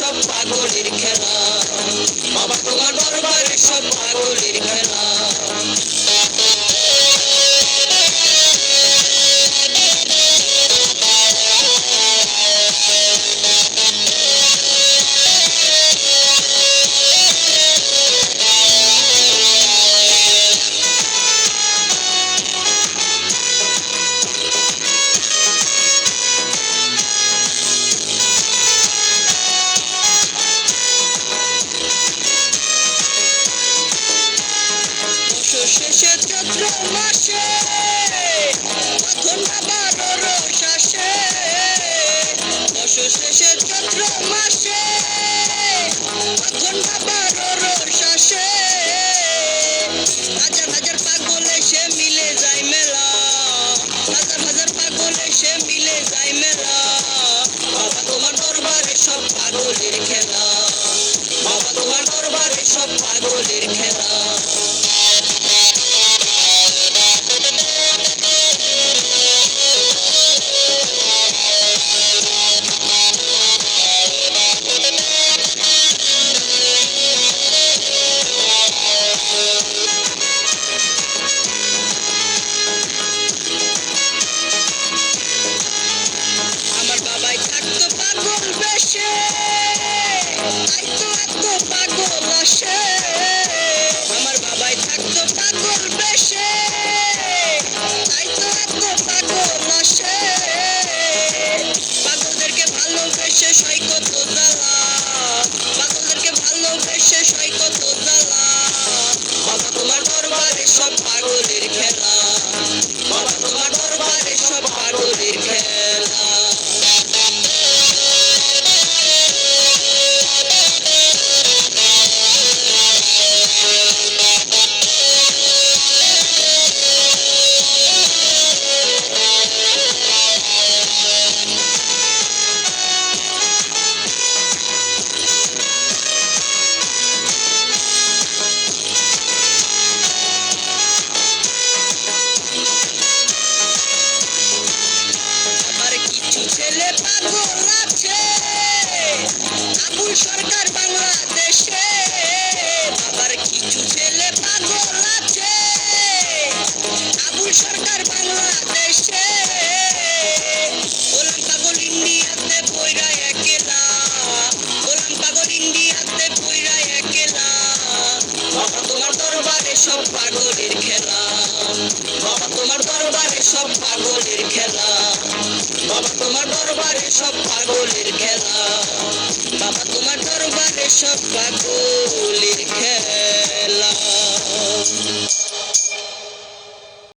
সব পাগলের খেলা, বাবা তোমার দরবারে সব পাগলের খেলা। শেষে চৈত্র মাসে তখন আবার রস আসে, শেষে চৈত্র মাসে তখন আবার রস আসে, হাজার হাজার পাগল এসে মিলে যায় মেলা, হাজার হাজার পাগল এসে মিলে যায় মেলা, বাবা তোমার দরবারে সব পাগলের খেলা, বাবা তোমার দরবারে সব পাগলের খেলা। আমার বাবাই থাকতো পাগল বেশে, আইতো এত পাগল আসে, আমার বাবাই থাকতো পাগল বেশে, আইতো এত পাগল আসে, পাগলদেরকে ভালোবেসে সই কত জ্বালা, পাগলদেরকে ভালোবেসে সই কত জ্বালা, বাবা তোমার দরবারে সব পাগলের খেলা, বাবা তোমার দরবারে সব পাগলের খেলা। ছেলে পাগল আছে আবুল সরকার বাংলাদেশে, বাবার কিছু ছেলে পাগল আছে আবুল সরকার বাংলাদেশে, গোলাম পাগল ইন্ডিয়াতে পয়রা একেলা, গোলাম পাগল ইন্ডিয়াতে পয়রা একেলা, বাবা তোমার দরবারে সব পাগলের খেলা, বাবা তোমার দরবারে সব পাগলের খেলা, বাবা তোমার দরবারে সব পাগলের খেলা, বাবা তোমার দরবারে সব পাগল।